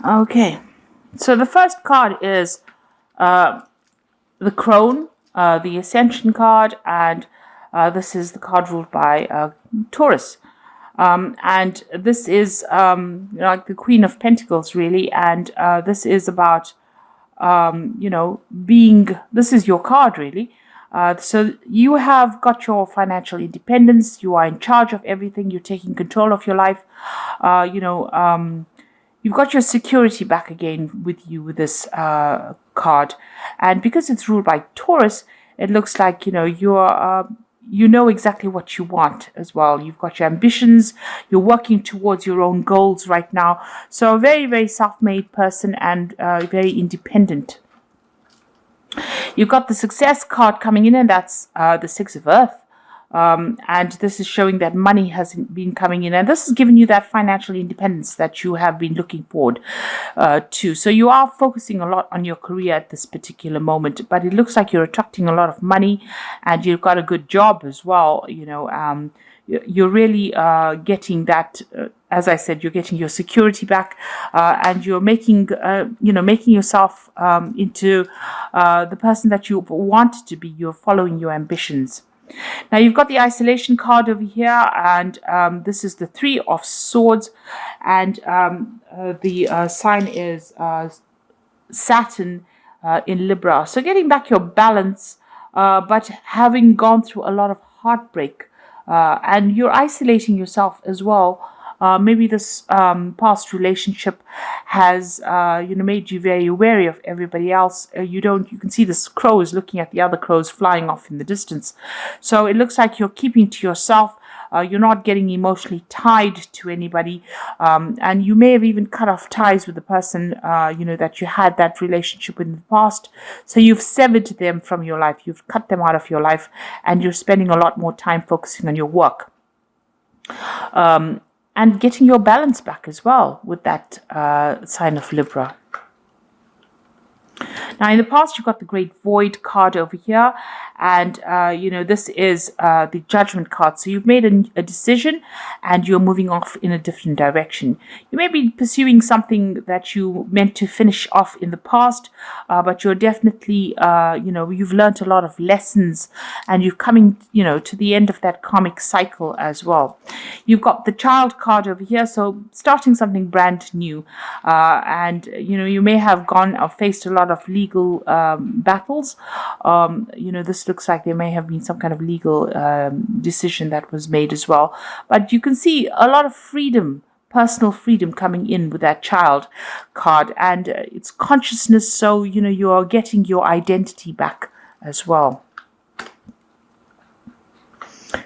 Okay, so the first card is the Crone, the Ascension card, and this is the card ruled by Taurus. And this is like the Queen of Pentacles, really, and this is about being, this is your card, really. So you have got your financial independence. You are in charge of everything. You're taking control of your life. You've got your security back again with you with this card. And because it's ruled by Taurus, it looks like, you know exactly what you want as well. You've got your ambitions. You're working towards your own goals right now. So a very, very self-made person and very independent. You've got the success card coming in, and that's the Six of Earth. And this is showing that money has been coming in, and this has given you that financial independence that you have been looking forward to. So you are focusing a lot on your career at this particular moment, but it looks like you're attracting a lot of money, and you've got a good job as well. You're really getting that. As I said, you're getting your security back, and you're making yourself into the person that you want to be. You're following your ambitions. Now you've got the isolation card over here, and this is the Three of Swords, and the sign is Saturn in Libra. So getting back your balance, but having gone through a lot of heartbreak, and you're isolating yourself as well. Maybe this past relationship has made you very wary of everybody else. You can see this crows looking at the other crows flying off in the distance. So it looks like you're keeping to yourself. You're not getting emotionally tied to anybody, and you may have even cut off ties with the person that you had that relationship with in the past. So you've severed them from your life. You've cut them out of your life, and you're spending a lot more time focusing on your work. And getting your balance back as well with that sign of Libra. Now, in the past, you've got the Great Void card over here, and this is the Judgment card. So you've made a decision, and you're moving off in a different direction. You may be pursuing something that you meant to finish off in the past, but you're definitely, you've learned a lot of lessons, and you're coming, to the end of that karmic cycle as well. You've got the Child card over here, so starting something brand new, and you may have gone or faced a lot of legal battles. This looks like there may have been some kind of legal decision that was made as well. But you can see a lot of freedom, personal freedom coming in with that Child card, and it's consciousness. So you are getting your identity back as well.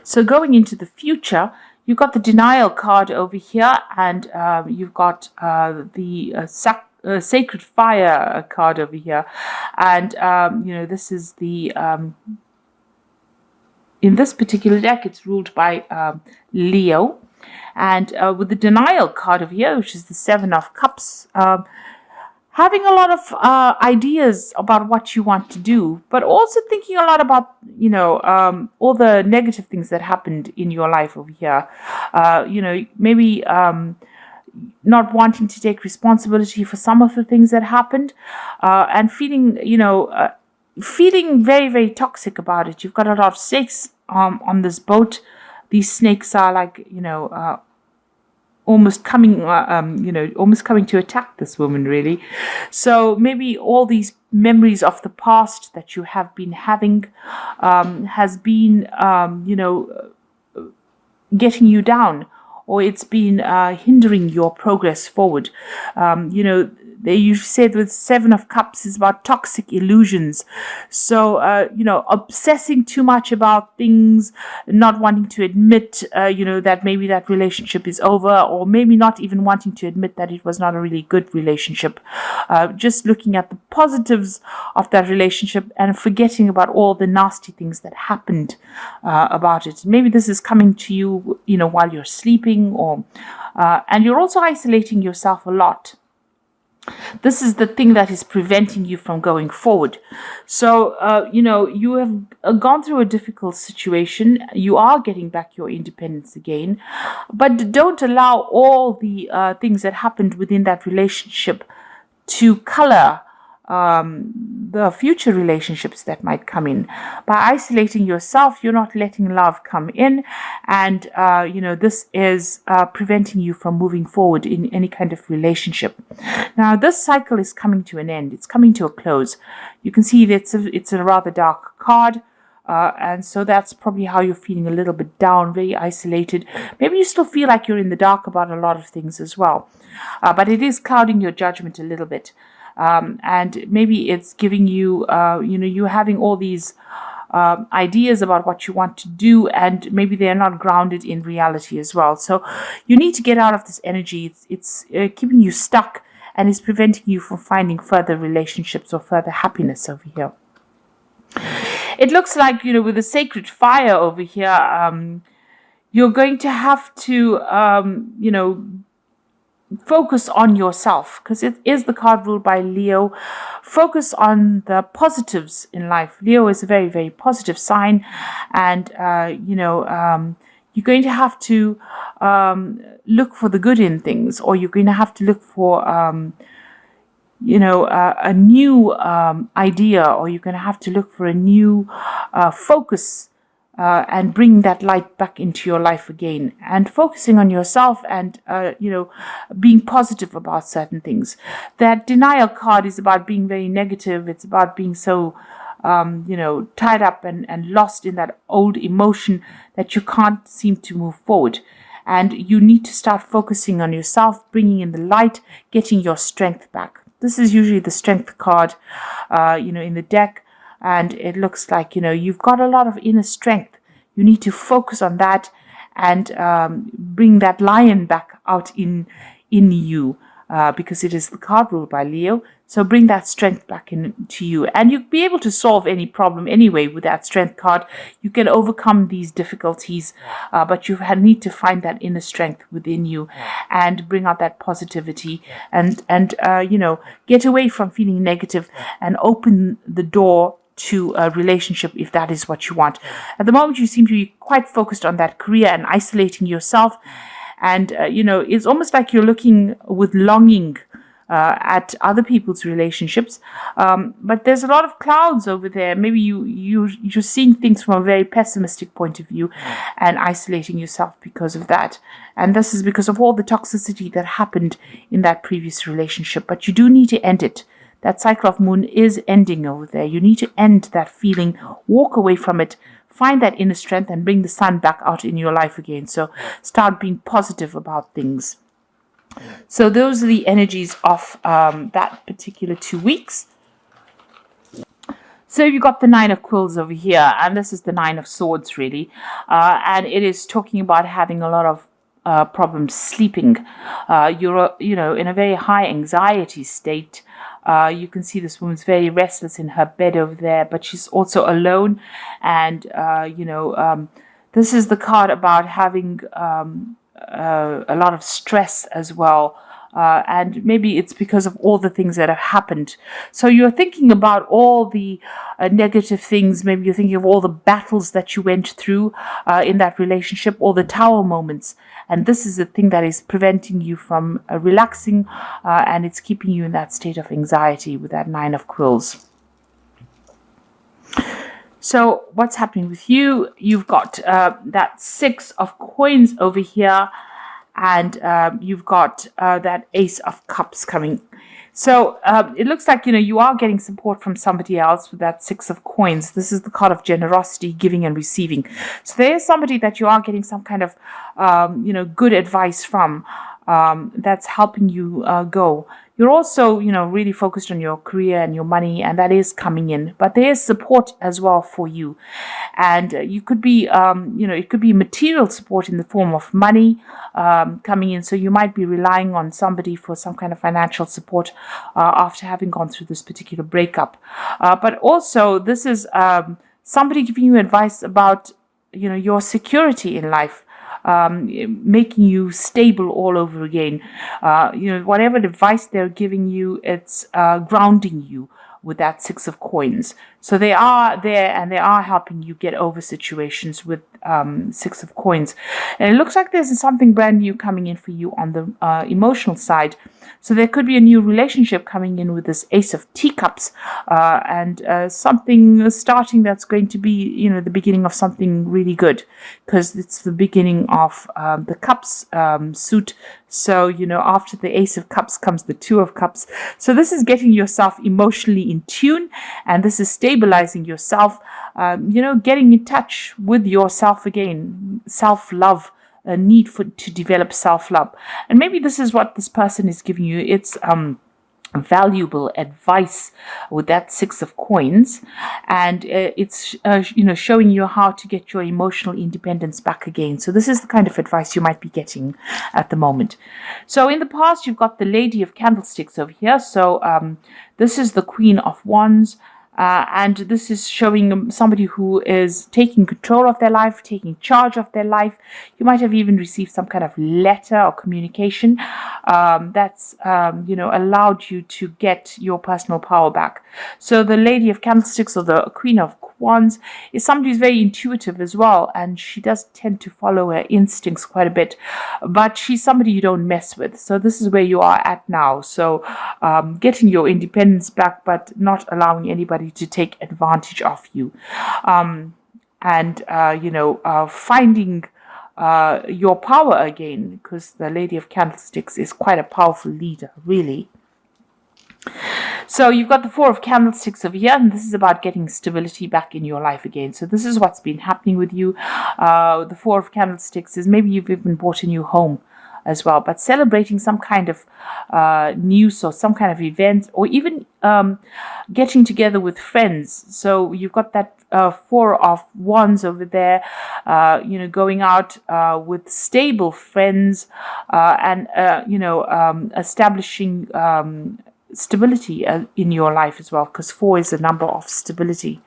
So going into the future, you've got the Denial card over here, and you've got the Sacred Fire card over here, and this is the in this particular deck, it's ruled by Leo, and with the Denial card over here, which is the Seven of Cups, having a lot of ideas about what you want to do, but also thinking a lot about all the negative things that happened in your life over here. Maybe not wanting to take responsibility for some of the things that happened, and feeling very, very toxic about it. You've got a lot of snakes on this boat. These snakes are like almost coming to attack this woman, really. So maybe all these memories of the past that you have been having has been getting you down, or it's been hindering your progress forward. They usually say that Seven of Cups is about toxic illusions. So, obsessing too much about things, not wanting to admit, that maybe that relationship is over, or maybe not even wanting to admit that it was not a really good relationship. Just looking at the positives of that relationship and forgetting about all the nasty things that happened about it. Maybe this is coming to you, while you're sleeping, or and you're also isolating yourself a lot. This is the thing that is preventing you from going forward. So, you have gone through a difficult situation. You are getting back your independence again, but don't allow all the things that happened within that relationship to color the future relationships that might come in. By isolating yourself, you're not letting love come in, and this is preventing you from moving forward in any kind of relationship. Now, this cycle is coming to an end. It's coming to a close. You can see that it's a rather dark card. And so that's probably how you're feeling, a little bit down, very isolated. Maybe you still feel like you're in the dark about a lot of things as well. But it is clouding your judgment a little bit. And maybe it's giving you, you having all these ideas about what you want to do, and maybe they're not grounded in reality as well. So you need to get out of this energy. It's keeping you stuck, and it's preventing you from finding further relationships or further happiness over here. It looks like, with the sacred fire over here, you're going to have to, focus on yourself, because it is the card ruled by Leo. Focus on the positives in life. Leo is a very, very positive sign, and, you're going to have to look for the good in things, or you're going to have to look for a new idea, or you're going to have to look for a new focus and bring that light back into your life again, and focusing on yourself, and being positive about certain things. That denial card is about being very negative. It's about being so tied up and lost in that old emotion that you can't seem to move forward. And you need to start focusing on yourself, bringing in the light, getting your strength back. This is usually the strength card, in the deck. And it looks like, you've got a lot of inner strength. You need to focus on that and bring that lion back out in you, because it is the card ruled by Leo. So bring that strength back into you. And you'll be able to solve any problem anyway with that strength card. You can overcome these difficulties, but you need to find that inner strength within you and bring out that positivity, and get away from feeling negative and open the door to a relationship if that is what you want. At the moment, you seem to be quite focused on that career and isolating yourself. And, it's almost like you're looking with longing at other people's relationships. But there's a lot of clouds over there. Maybe you're seeing things from a very pessimistic point of view and isolating yourself because of that. And this is because of all the toxicity that happened in that previous relationship. But you do need to end it. That cycle of moon is ending over there. You need to end that feeling, walk away from it, find that inner strength, and bring the sun back out in your life again. So start being positive about things. So those are the energies of that particular 2 weeks. So you've got the Nine of Quills over here, and this is the Nine of Swords, really. And it is talking about having a lot of problems sleeping. You're, in a very high anxiety state. You can see this woman's very restless in her bed over there, but she's also alone. And, this is the card about having a lot of stress as well. And maybe it's because of all the things that have happened. So you're thinking about all the negative things. Maybe you're thinking of all the battles that you went through in that relationship, all the tower moments. And this is the thing that is preventing you from relaxing, and it's keeping you in that state of anxiety with that Nine of Quills. So what's happening with you? You've got that Six of Coins over here, and you've got that Ace of Cups coming. So it looks like, you are getting support from somebody else with that Six of Coins. This is the card of generosity, giving and receiving. So there is somebody that you are getting some kind of, good advice from, that's helping you go. You're also, really focused on your career and your money, and that is coming in. But there is support as well for you. And you could be, it could be material support in the form of money coming in. So you might be relying on somebody for some kind of financial support after having gone through this particular breakup. But also, this is somebody giving you advice about, your security in life. making you stable all over again. Whatever advice they're giving you, it's grounding you with that Six of Coins. So they are there and they are helping you get over situations with Six of Coins. And it looks like there's something brand new coming in for you on the emotional side. So there could be a new relationship coming in with this Ace of Teacups, and something starting that's going to be, the beginning of something really good, because it's the beginning of the Cups suit. So, after the Ace of Cups comes the Two of Cups. So this is getting yourself emotionally in tune, and this is stabilizing yourself, getting in touch with yourself again, self-love, a need to develop self-love. And maybe this is what this person is giving you. It's valuable advice with that Six of Coins, and it's showing you how to get your emotional independence back again. So this is the kind of advice you might be getting at the moment. So in the past, you've got the Lady of Candlesticks over here. So this is the Queen of Wands. And this is showing somebody who is taking control of their life, taking charge of their life. You might have even received some kind of letter or communication that's, allowed you to get your personal power back. So the Lady of Candlesticks, or the Queen of Wands, is somebody who's very intuitive as well, and she does tend to follow her instincts quite a bit, but she's somebody you don't mess with. So this is where you are at now. So getting your independence back, but not allowing anybody to take advantage of you, finding your power again, because the Lady of Candlesticks is quite a powerful leader, really. So you've got the Four of Candlesticks over here, and this is about getting stability back in your life again. So this is what's been happening with you. The Four of Candlesticks is maybe you've even bought a new home as well, but celebrating some kind of news or some kind of event, or even getting together with friends. So you've got that Four of Wands over there, going out with stable friends, and establishing stability in your life as well, because 4 is a number of stability.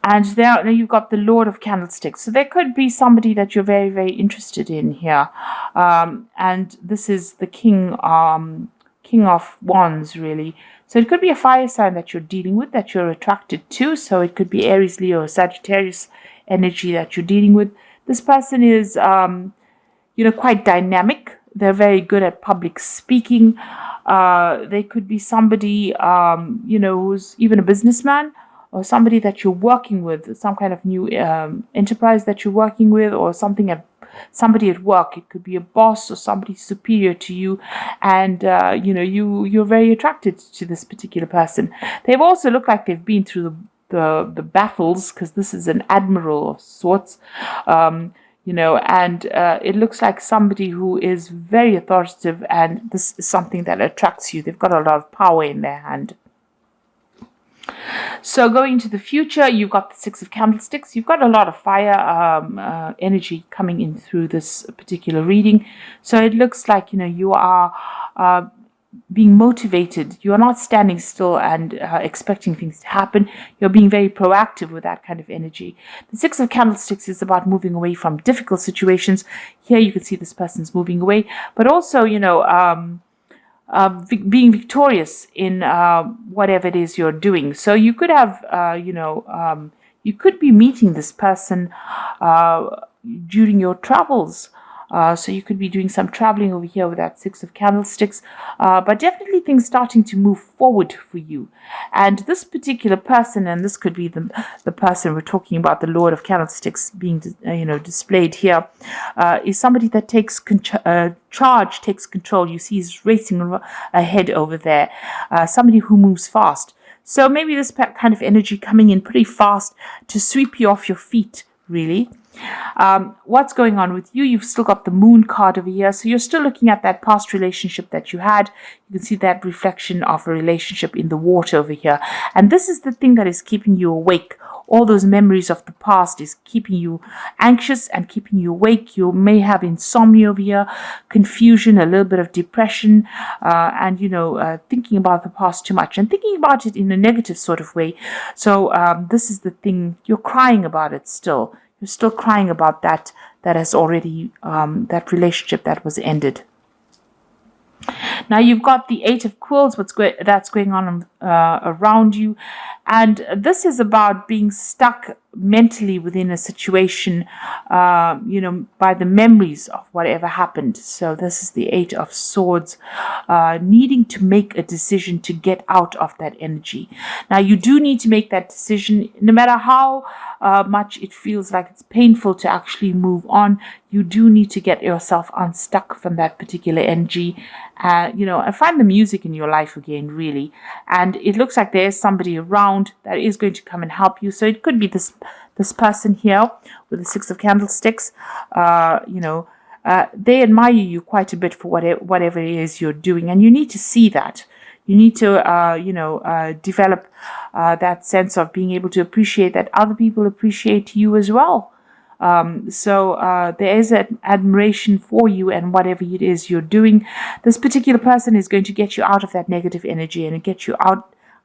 And there you've got the Lord of Candlesticks. So there could be somebody that you're very, very interested in here. And this is the King of Wands, really. So it could be a fire sign that you're dealing with, that you're attracted to. So it could be Aries, Leo, or Sagittarius energy that you're dealing with. This person is, quite dynamic. They're very good at public speaking. They could be somebody, who's even a businessman, or somebody that you're working with, some kind of new enterprise that you're working with, or somebody at work. It could be a boss or somebody superior to you, and you're very attracted to this particular person. They've also looked like they've been through the battles, because this is an admiral of sorts. It looks like somebody who is very authoritative, and this is something that attracts you. They've got a lot of power in their hand. So going into the future, you've got the Six of Candlesticks. You've got a lot of fire energy coming in through this particular reading. So it looks like, you are being motivated. You are not standing still and expecting things to happen. You're being very proactive with that kind of energy. The Six of Candlesticks is about moving away from difficult situations. Here you can see this person's moving away, but also, being victorious in whatever it is you're doing. So you could have, you could be meeting this person during your travels. So you could be doing some traveling over here with that Six of Candlesticks, but definitely things starting to move forward for you. And this particular person, and this could be the person we're talking about, the Lord of Candlesticks being displayed here, is somebody that takes charge, takes control. You see he's racing ahead over there, somebody who moves fast. So maybe this kind of energy coming in pretty fast to sweep you off your feet, really. What's going on with you? You've still got the Moon card over here, so you're still looking at that past relationship that you had. You can see that reflection of a relationship in the water over here, and this is the thing that is keeping you awake. All those memories of the past is keeping you anxious and keeping you awake. You may have insomnia over here, confusion, a little bit of depression, and thinking about the past too much and thinking about it in a negative sort of way. So this is the thing, you're crying about it still. You're still crying about that has already, that relationship that was ended. Now you've got the Eight of Quills, that's going on around you. And this is about being stuck mentally within a situation, by the memories of whatever happened. So this is the Eight of Swords, needing to make a decision to get out of that energy. Now you do need to make that decision, no matter how much it feels like it's painful to actually move on. You do need to get yourself unstuck from that particular energy, and find the music in your life again, really. And it looks like there's somebody around that is going to come and help you. So it could be this person here with the Six of Candlesticks. They admire you quite a bit for whatever it is you're doing, and you need to see that. You need to, develop that sense of being able to appreciate that other people appreciate you as well. So there is an admiration for you and whatever it is you're doing. This particular person is going to get you out of that negative energy and get you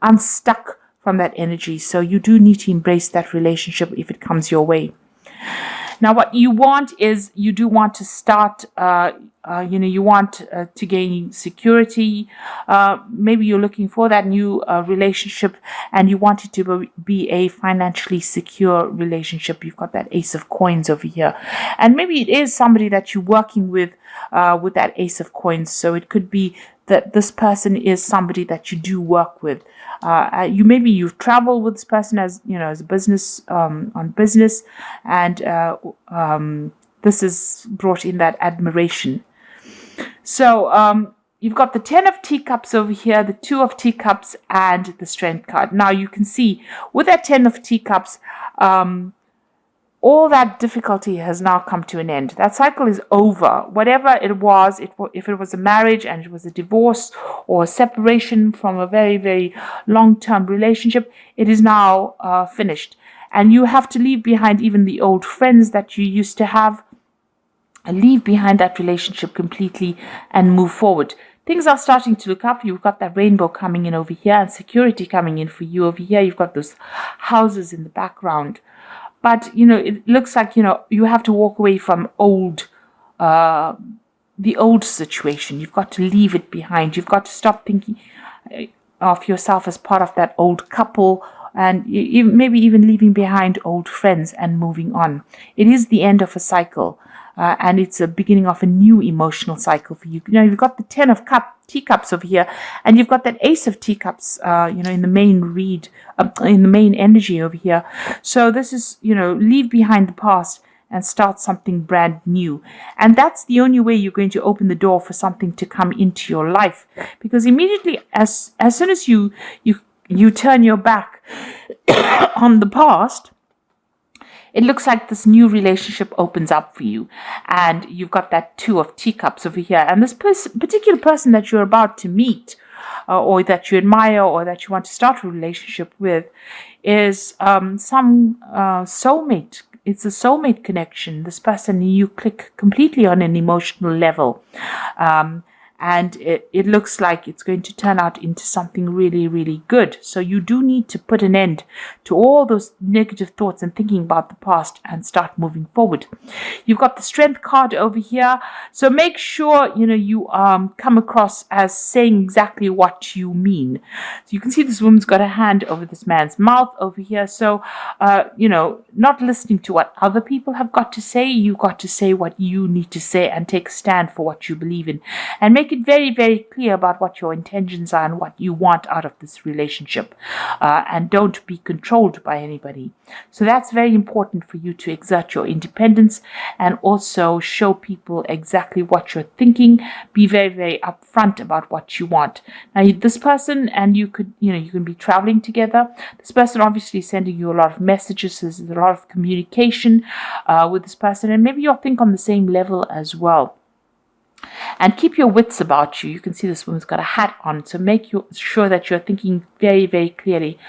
unstuck from that energy. So you do need to embrace that relationship if it comes your way. Now, what you want is, you do want to start, you want to gain security. Maybe you're looking for that new relationship, and you want it to be a financially secure relationship. You've got that Ace of Coins over here. And maybe it is somebody that you're working with that Ace of Coins. So it could be that this person is somebody that you do work with. You travel with this person as a business, on business, and this is brought in that admiration. So you've got the 10 of Teacups over here, the 2 of Teacups, and the Strength card. Now you can see with that 10 of Teacups, all that difficulty has now come to an end. That cycle is over. Whatever it was, if it was a marriage and it was a divorce or a separation from a very, very long-term relationship, it is now finished. And you have to leave behind even the old friends that you used to have, and leave behind that relationship completely and move forward. Things are starting to look up. You've got that rainbow coming in over here and security coming in for you over here. You've got those houses in the background. But, it looks like, you have to walk away from the old situation. You've got to leave it behind. You've got to stop thinking of yourself as part of that old couple, and maybe even leaving behind old friends and moving on. It is the end of a cycle, and it's a beginning of a new emotional cycle for you. You've got the 10 of Teacups over here, and you've got that Ace of Teacups, in the main read, in the main energy over here. So this is, leave behind the past and start something brand new. And that's the only way you're going to open the door for something to come into your life. Because immediately, as soon as you turn your back on the past, it looks like this new relationship opens up for you. And you've got that 2 of Teacups over here. And this particular person that you're about to meet, or that you admire, or that you want to start a relationship with, is some soulmate. It's a soulmate connection. This person, you click completely on an emotional level. And it looks like it's going to turn out into something really, really good. So you do need to put an end to all those negative thoughts and thinking about the past and start moving forward. You've got the Strength card over here. So make sure, you come across as saying exactly what you mean. So you can see this woman's got a hand over this man's mouth over here. So, not listening to what other people have got to say. You've got to say what you need to say and take a stand for what you believe in. And make it very, very clear about what your intentions are and what you want out of this relationship. And don't be controlled by anybody. So that's very important for you to exert your independence and also show people exactly what you're thinking. Be very, very upfront about what you want. Now, this person and you can be traveling together. This person obviously is sending you a lot of messages. There's a lot of communication with this person, and maybe you'll think on the same level as well. And keep your wits about you. You can see this woman's got a hat on, so make sure that you're thinking very, very clearly.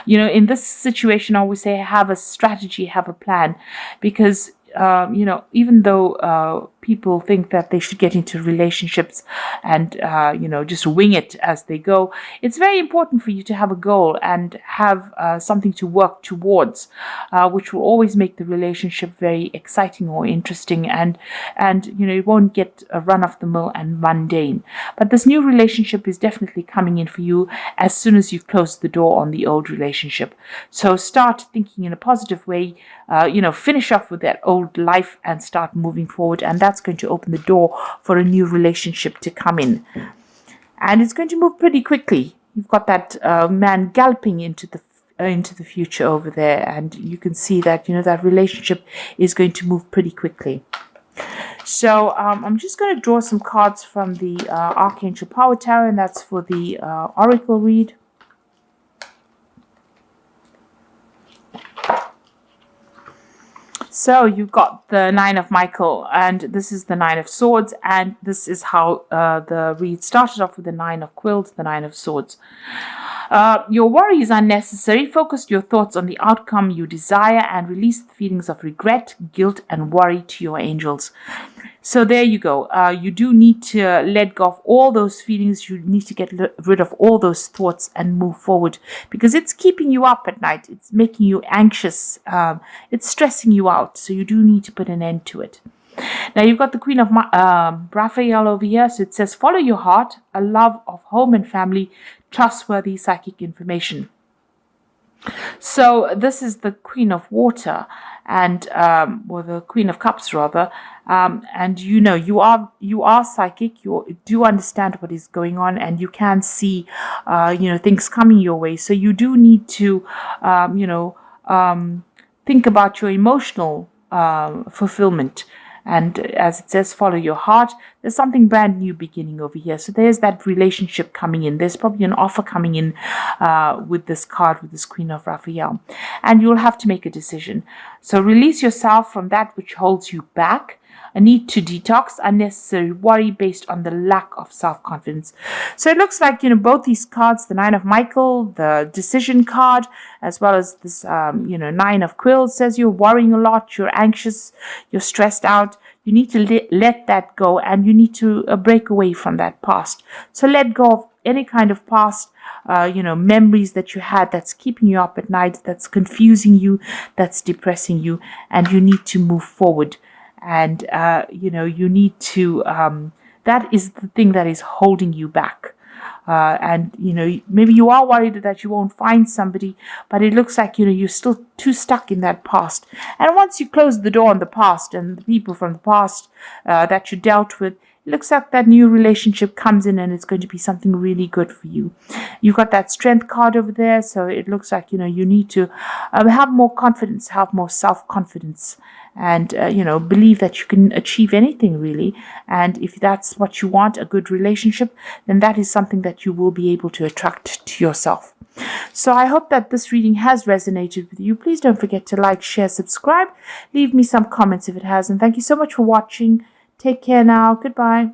In this situation, I always say have a strategy, have a plan, because even though people think that they should get into relationships and just wing it as they go. It's very important for you to have a goal and have something to work towards, which will always make the relationship very exciting or interesting, and it won't get a run of the mill and mundane. But this new relationship is definitely coming in for you as soon as you close the door on the old relationship. So start thinking in a positive way, finish off with that old life and start moving forward, and that's going to open the door for a new relationship to come in. And it's going to move pretty quickly. You've got that man galloping into the future over there, and you can see that that relationship is going to move pretty quickly. So I'm just going to draw some cards from the Archangel Power Tarot, and that's for the Oracle read. So you've got the Nine of Michael, and this is the Nine of Swords, and this is how the read started off with the Nine of Quills, the Nine of Swords. Your worry is unnecessary. Focus your thoughts on the outcome you desire and release the feelings of regret, guilt, and worry to your angels. So there you go. You do need to let go of all those feelings. You need to get rid of all those thoughts and move forward, because it's keeping you up at night. It's making you anxious. It's stressing you out. So you do need to put an end to it. Now you've got the Queen of Raphael over here. So it says, follow your heart, a love of home and family, trustworthy psychic information. So this is the Queen of Water, and or the Queen of Cups rather, and you are psychic. You do understand what is going on, and you can see things coming your way. So you do need to think about your emotional fulfillment. And as it says, follow your heart. There's something brand new beginning over here. So there's that relationship coming in. There's probably an offer coming in with this card, with this Queen of Raphael. And you'll have to make a decision. So release yourself from that which holds you back. A need to detox unnecessary worry based on the lack of self-confidence. So it looks like, both these cards, the Nine of Michael, the decision card, as well as this, Nine of Quills, says you're worrying a lot, you're anxious, you're stressed out. You need to let that go, and you need to break away from that past. So let go of any kind of past, memories that you had that's keeping you up at night, that's confusing you, that's depressing you, and you need to move forward. And, you need to, that is the thing that is holding you back. And, maybe you are worried that you won't find somebody, but it looks like, you're still too stuck in that past. And once you close the door on the past and the people from the past that you dealt with, it looks like that new relationship comes in, and it's going to be something really good for you. You've got that Strength card over there. So it looks like, you need to have more confidence, have more self-confidence, and, believe that you can achieve anything really. And if that's what you want, a good relationship, then that is something that you will be able to attract to yourself. So I hope that this reading has resonated with you. Please don't forget to like, share, subscribe. Leave me some comments if it has. And thank you so much for watching. Take care now. Goodbye.